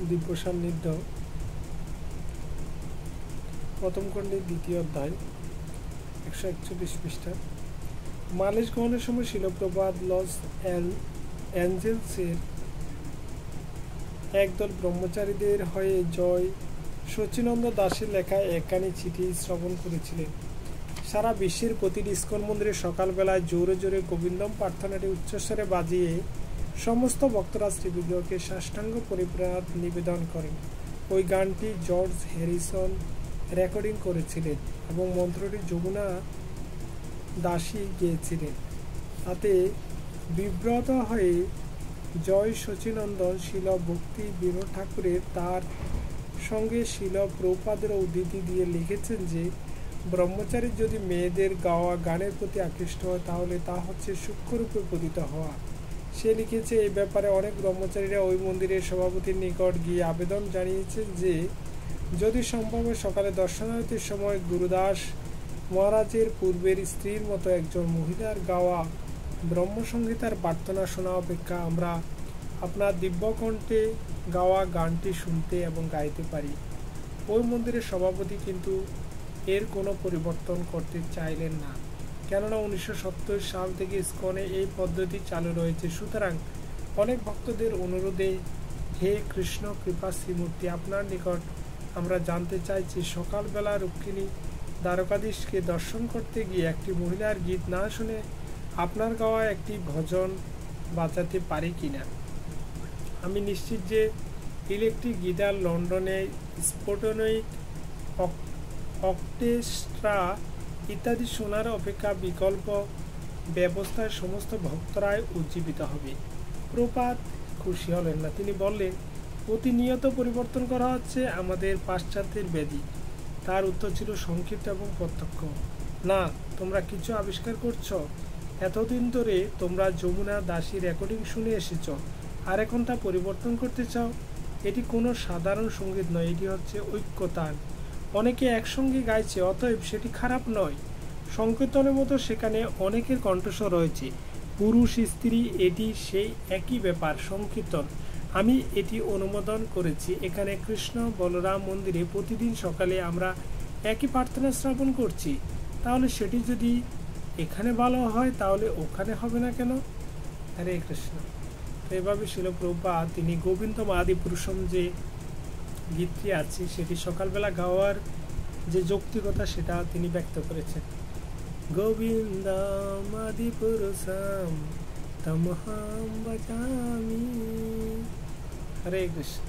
দিব্য সান্নিধ্য প্রথম খণ্ডের দ্বিতীয় অধ্যায় 141 পৃষ্ঠা। মালিশ গ্রহণের সময় শিল প্রভুপাদ লস অ্যাঞ্জেলসের একদল ব্রহ্মচারীদের হয়ে জয় সচিনন্দ দাসের লেখা একখানি চিঠি শ্রবণ করেছিলেন। সারা বিশ্বের প্রতিটি ইস্কন মন্দিরে সকালবেলায় জোরে জোরে গোবিন্দম প্রার্থনাটি উচ্চস্বরে বাজিয়ে সমস্ত ভক্তরা শ্রীবিগ্রহকে সাষ্টাঙ্গ পরিপ্রাণ নিবেদন করেন। ওই গানটি জর্জ হ্যারিসন রেকর্ডিং করেছিলেন এবং মন্ত্রটি যমুনা দাসী গেয়েছিলেন। তাতে বিব্রত হয়ে জয় সচিনন্দন শিল ভক্তি বিনোদ ঠাকুরের তার সঙ্গে শিল প্রভুপাদের উদ্ধৃতি দিয়ে লিখেছেন যে ব্রহ্মচারী যদি মেয়েদের গাওয়া গানের প্রতি আকৃষ্ট হয় তাহলে তা হচ্ছে সূক্ষ্মরূপে পতিত হওয়া। সে লিখেছে, এই ব্যাপারে অনেক ব্রহ্মচারীরা ওই মন্দিরের সভাপতির নিকট গিয়ে আবেদন জানিয়েছেন যে যদি সম্ভব হয় সকালে দর্শনারতির সময় গুরুদাস মহারাজের পূর্বের স্ত্রীর মতো একজন মহিলার গাওয়া ব্রহ্মসংগীতার প্রার্থনা শোনা অপেক্ষা আমরা আপনার দিব্যকণ্ঠে গাওয়া গানটি শুনতে এবং গাইতে পারি। ওই মন্দিরের সভাপতি কিন্তু এর কোনো পরিবর্তন করতে চাইলেন না, কেননা 1970 সাল থেকে ইস্কনে এই পদ্ধতি চালু রয়েছে। সুতরাং অনেক ভক্তদের অনুরোধে হে কৃষ্ণ কৃপা শ্রীমূর্তি, আপনার নিকট আমরা জানতে চাইছি সকালবেলা রুক্মিণী দ্বারকাধীশকে দর্শন করতে গিয়ে একটি মহিলার গীত না শুনে আপনার গাওয়া একটি ভজন বাজাতে পারি কিনা। আমি নিশ্চিত যে ইলেকট্রিক গিটার, লন্ডনে স্পোটনিক অর্কেস্ট্রা ইত্যাদি শোনার অপেক্ষা বিকল্প ব্যবস্থায় সমস্ত ভক্তরাই উজ্জীবিত হবে। প্রভুপাদ খুশি হলেন না। তিনি বললেন, প্রতিনিয়ত পরিবর্তন করা হচ্ছে আমাদের পাশ্চাত্যের ব্যাধি। তার উত্তর ছিল সংক্ষিপ্ত এবং প্রত্যক্ষ। না, তোমরা কিছু আবিষ্কার করছো। এতদিন ধরে তোমরা যমুনা দাসী রেকর্ডিং শুনে এসেছ, আর এখন তা পরিবর্তন করতে চাও। এটি কোনো সাধারণ সঙ্গীত নয়, এটি হচ্ছে ঐক্যতান। অনেকে একসঙ্গে গাইছে, অতএব সেটি খারাপ নয়। সংকীর্তনের মতো সেখানে অনেকের কণ্ঠস্বর রয়েছে, পুরুষ স্ত্রী, এটি সেই একই ব্যাপার, সংকীর্তন। আমি এটি অনুমোদন করেছি। এখানে কৃষ্ণ বলরাম মন্দিরে প্রতিদিন সকালে আমরা একই প্রার্থনা শ্রবণ করছি, তাহলে সেটি যদি এখানে ভালো হয় তাহলে ওখানে হবে না কেন? হরে কৃষ্ণ। তো এভাবে শিল প্রভুপাদ তিনি গোবিন্দম আদি পুরুষম যে গীতটি আছে সেটি সকালবেলা গাওয়ার যে যৌক্তিকতা সেটা তিনি ব্যক্ত করেছেন। গোবিন্দম আদি পুরুষম তমহম ভজামি। হরে কৃষ্ণ।